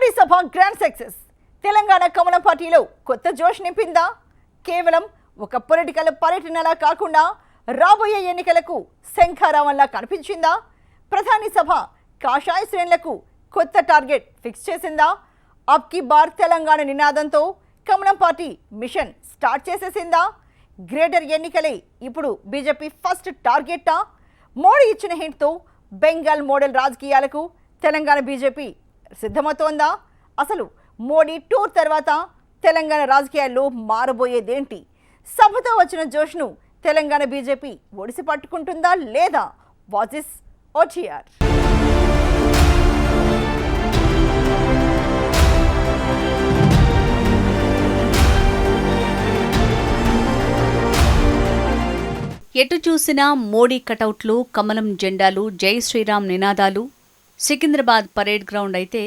మోడీ సభ grand success. Telangana కమలం పార్టీలో కొత్త జోష్ నింపిందా? కేవలం ఒక పొలిటికల్ పర్యటనలా కాకుండా రాబోయే ఎన్నికలకు శంఖారావంలా కనిపించిందా? ప్రధాని సభ కాషాయ శ్రేణులకు కొత్త టార్గెట్ ఫిక్స్ చేసిందా? అబ్ కీ బార్ తెలంగాణ నినాదంతో కమలం పార్టీ మిషన్ స్టార్ట్ చేసేసిందా? గ్రేటర్ ఎన్నికలే ఇప్పుడు బీజేపీ ఫస్ట్ టార్గెట్టా? మోడీ ఇచ్చిన హింట్తో బెంగాల్ మోడల్ రాజకీయాలకు తెలంగాణ బీజేపీ సిద్ధమవుతోందా? అసలు మోడీ టూర్ తర్వాత తెలంగాణ రాజకీయాల్లో మారబోయేదేంటి? సభతో వచ్చిన జోష్ను తెలంగాణ బీజేపీ ఒడిసి పట్టుకుంటుందా లేదా? What is OTR? ఎటు చూసినా మోడీ కటౌట్లు, కమలం జెండాలు, జై శ్రీరామ్ నినాదాలు. సికింద్రాబాద్ పరేడ్ గ్రౌండ్ అయితే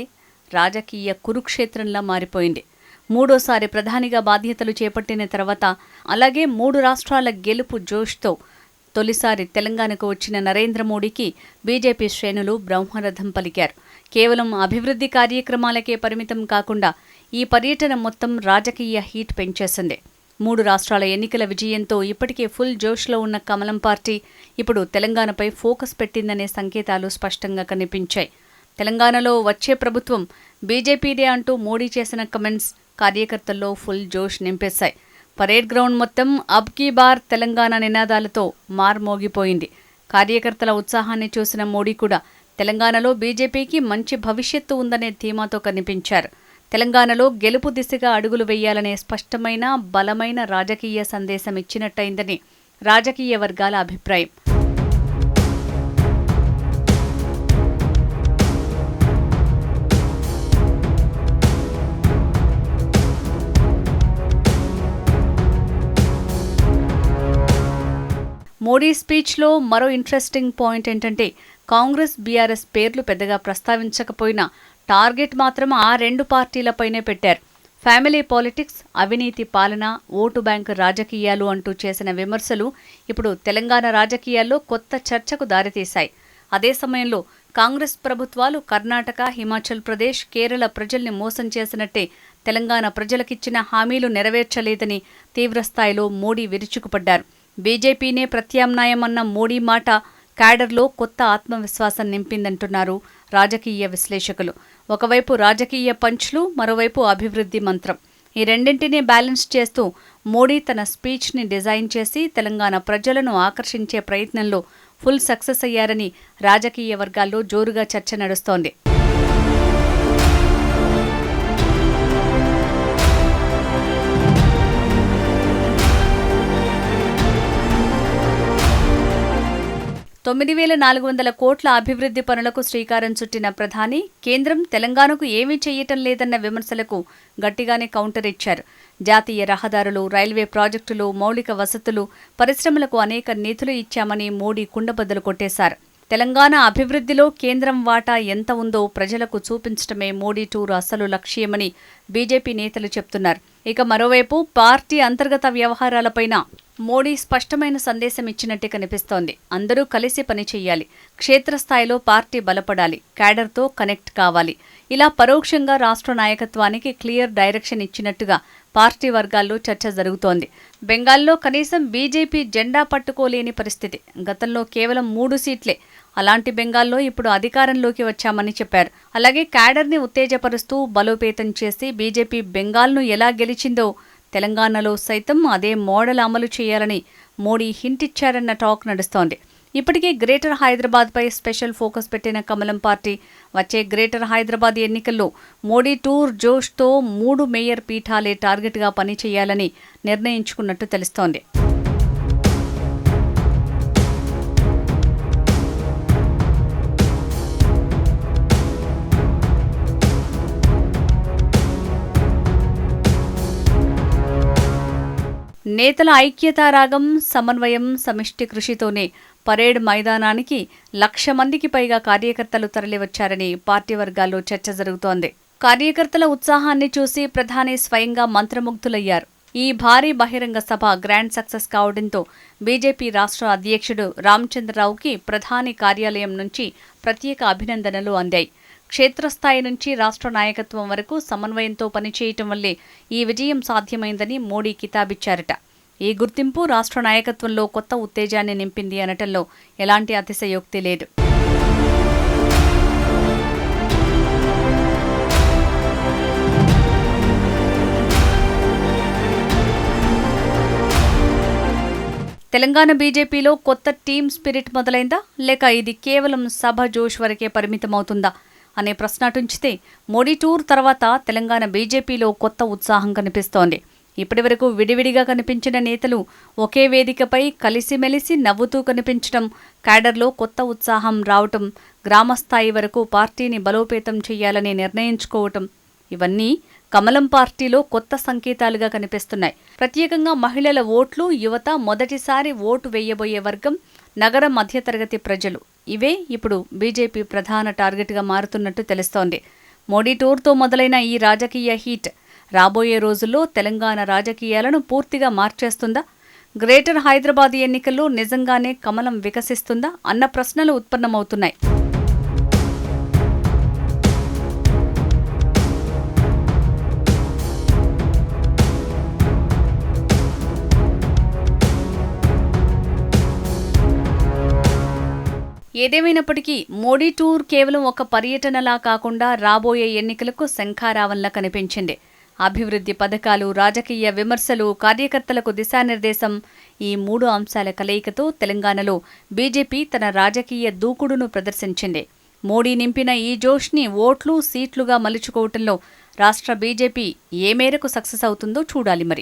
రాజకీయ కురుక్షేత్రంలా మారిపోయింది. మూడోసారి ప్రధానిగా బాధ్యతలు చేపట్టిన తర్వాత, అలాగే 3 రాష్ట్రాల గెలుపు జోష్తో తొలిసారి తెలంగాణకు వచ్చిన నరేంద్ర మోడీకి బీజేపీ శ్రేణులు బ్రహ్మరథం పలికారు. కేవలం అభివృద్ధి కార్యక్రమాలకే పరిమితం కాకుండా ఈ పర్యటన మొత్తం రాజకీయ హీట్ పెంచేసింది. 3 రాష్ట్రాల ఎన్నికల విజయంతో ఇప్పటికే ఫుల్ జోష్లో ఉన్న కమలం పార్టీ ఇప్పుడు తెలంగాణపై ఫోకస్ పెట్టిందనే సంకేతాలు స్పష్టంగా కనిపించాయి. తెలంగాణలో వచ్చే ప్రభుత్వం బీజేపీదే అంటూ మోడీ చేసిన కమెంట్స్ కార్యకర్తల్లో ఫుల్ జోష్ నింపేశాయి. పరేడ్ గ్రౌండ్ మొత్తం అబ్ కీ బార్ తెలంగాణ నినాదాలతో మార్మోగిపోయింది. కార్యకర్తల ఉత్సాహాన్ని చూసిన మోడీ కూడా తెలంగాణలో బీజేపీకి మంచి భవిష్యత్తు ఉందనే ధీమాతో కనిపించారు. తెలంగాణలో గెలుపు దిశగా అడుగులు వేయాలనే స్పష్టమైన, బలమైన రాజకీయ సందేశం ఇచ్చినట్టయిందని రాజకీయ వర్గాల అభిప్రాయం. మోడీ స్పీచ్లో మరో ఇంట్రెస్టింగ్ పాయింట్ ఏంటంటే, కాంగ్రెస్, బీఆర్ఎస్ పేర్లు పెద్దగా ప్రస్తావించకపోయినా టార్గెట్ మాత్రం ఆ 2 పార్టీలపైనే పెట్టారు. ఫ్యామిలీ పాలిటిక్స్, అవినీతి పాలన, ఓటు బ్యాంకు రాజకీయాలు అంటూ చేసిన విమర్శలు ఇప్పుడు తెలంగాణ రాజకీయాల్లో కొత్త చర్చకు దారితీశాయి. అదే సమయంలో కాంగ్రెస్ ప్రభుత్వాలు కర్ణాటక, హిమాచల్ ప్రదేశ్, కేరళ ప్రజల్ని మోసం చేసినట్టే తెలంగాణ ప్రజలకిచ్చిన హామీలు నెరవేర్చలేదని తీవ్రస్థాయిలో మోడీ విరుచుకుపడ్డారు. బీజేపీనే ప్రత్యామ్నాయమన్న మోడీ మాట క్యాడర్లో కొత్త ఆత్మవిశ్వాసం నింపిందంటున్నారు రాజకీయ విశ్లేషకులు. ఒకవైపు రాజకీయ పంచ్లు, మరోవైపు అభివృద్ధి మంత్రం. ఈ రెండింటినీ బ్యాలెన్స్ చేస్తూ మోడీ తన స్పీచ్ని డిజైన్ చేసి తెలంగాణ ప్రజలను ఆకర్షించే ప్రయత్నంలో ఫుల్ సక్సెస్ అయ్యారని రాజకీయ వర్గాల్లో జోరుగా చర్చ నడుస్తోంది. $9,400 కోట్ల అభివృద్ధి పనులకు శ్రీకారం చుట్టిన ప్రధాని కేంద్రం తెలంగాణకు ఏమీ చెయ్యటం లేదన్న విమర్శలకు గట్టిగానే కౌంటర్ ఇచ్చారు. జాతీయ రహదారులు, రైల్వే ప్రాజెక్టులు, మౌలిక వసతులు, పరిశ్రమలకు అనేక నిధులు ఇచ్చామని మోడీ కుండబద్దలు కొట్టేశారు. తెలంగాణ అభివృద్ధిలో కేంద్రం వాటా ఎంత ఉందో ప్రజలకు చూపించడమే మోడీ టూర్ అసలు లక్ష్యమని బీజేపీ నేతలు చెప్తున్నారు. ఇక మరోవైపు పార్టీ అంతర్గత వ్యవహారాలపైన మోడీ స్పష్టమైన సందేశం ఇచ్చినట్టే కనిపిస్తోంది. అందరూ కలిసి పనిచేయాలి, క్షేత్రస్థాయిలో పార్టీ బలపడాలి, క్యాడర్తో కనెక్ట్ కావాలి. ఇలా పరోక్షంగా రాష్ట్ర నాయకత్వానికి క్లియర్ డైరెక్షన్ ఇచ్చినట్టుగా పార్టీ వర్గాల్లో చర్చ జరుగుతోంది. బెంగాల్లో కనీసం బీజేపీ జెండా పట్టుకోలేని పరిస్థితి. గతంలో కేవలం 3 సీట్లే. అలాంటి బెంగాల్లో ఇప్పుడు అధికారంలోకి వచ్చామని చెప్పారు. అలాగే క్యాడర్ని ఉత్తేజపరుస్తూ బలోపేతం చేసి బీజేపీ బెంగాల్ను ఎలా గెలిచిందో తెలంగాణలో సైతం అదే మోడల్ అమలు చేయాలని మోడీ హింట్ ఇచ్చారన్న టాక్ నడుస్తోంది. ఇప్పటికే గ్రేటర్ హైదరాబాద్పై స్పెషల్ ఫోకస్ పెట్టిన కమలం పార్టీ వచ్చే గ్రేటర్ హైదరాబాద్ ఎన్నికల్లో మోడీ టూర్ జోష్తో 3 మేయర్ పీఠాలే టార్గెట్గా పనిచేయాలని నిర్ణయించుకున్నట్టు తెలుస్తోంది. నేతల ఐక్యతారాగం, సమన్వయం, సమిష్టి కృషితోనే పరేడ్ మైదానానికి 1,00,000 మందికి పైగా కార్యకర్తలు తరలివచ్చారని పార్టీ వర్గాల్లో చర్చ జరుగుతోంది. కార్యకర్తల ఉత్సాహాన్ని చూసి ప్రధాని స్వయంగా మంత్రముగ్ధులయ్యారు. ఈ భారీ బహిరంగ సభ గ్రాండ్ సక్సెస్ కావడంతో బీజేపీ రాష్ట్ర అధ్యక్షుడు రామచంద్రరావుకి ప్రధాని కార్యాలయం నుంచి ప్రత్యేక అభినందనలు అందాయి. క్షేత్రస్థాయి నుంచి రాష్ట్ర నాయకత్వం వరకు సమన్వయంతో పనిచేయటం వల్లే ఈ విజయం సాధ్యమైందని మోడీ కితాబిచ్చారట. ఈ గుర్తింపు రాష్ట్ర నాయకత్వంలో కొత్త ఉత్తేజాన్ని నింపింది అనటంలో ఎలాంటి అతిశయోక్తి లేదు. తెలంగాణ బీజేపీలో కొత్త టీమ్ స్పిరిట్ మొదలైందా, లేక ఇది కేవలం సభ జోష్ వరకే పరిమితమవుతుందా అనే ప్రశ్న అటుంచితే మోడీ టూర్ తర్వాత తెలంగాణ బీజేపీలో కొత్త ఉత్సాహం కనిపిస్తోంది. ఇప్పటివరకు విడివిడిగా కనిపించిన నేతలు ఒకే వేదికపై కలిసిమెలిసి నవ్వుతూ కనిపించడం, క్యాడర్లో కొత్త ఉత్సాహం రావటం, గ్రామస్థాయి వరకు పార్టీని బలోపేతం చేయాలని నిర్ణయించుకోవటం, ఇవన్నీ కమలం పార్టీలో కొత్త సంకేతాలుగా కనిపిస్తున్నాయి. ప్రత్యేకంగా మహిళల ఓట్లు, యువత, మొదటిసారి ఓటు వేయబోయే వర్గం, నగర మధ్యతరగతి ప్రజలు, ఇవే ఇప్పుడు బీజేపీ ప్రధాన టార్గెట్గా మారుతున్నట్టు తెలుస్తోంది. మోడీ టూర్తో మొదలైన ఈ రాజకీయ హీట్ రాబోయే రోజుల్లో తెలంగాణ రాజకీయాలను పూర్తిగా మార్చేస్తుందా? గ్రేటర్ హైదరాబాద్ ఎన్నికల్లో నిజంగానే కమలం వికసిస్తుందా అన్న ప్రశ్నలు ఉత్పన్నమవుతున్నాయి. ఏదేమైనప్పటికీ మోడీ టూర్ కేవలం ఒక పర్యటనలా కాకుండా రాబోయే ఎన్నికలకు శంఖారావంలా కనిపించింది. అభివృద్ధి పథకాలు, రాజకీయ విమర్శలు, కార్యకర్తలకు దిశానిర్దేశం, ఈ 3 అంశాల కలయికతో తెలంగాణలో బీజేపీ తన రాజకీయ దూకుడును ప్రదర్శించింది. మోడీ నింపిన ఈ జోష్ని ఓట్లు, సీట్లుగా మలుచుకోవటంలో రాష్ట్ర బీజేపీ ఏ మేరకు సక్సెస్ అవుతుందో చూడాలి మరి.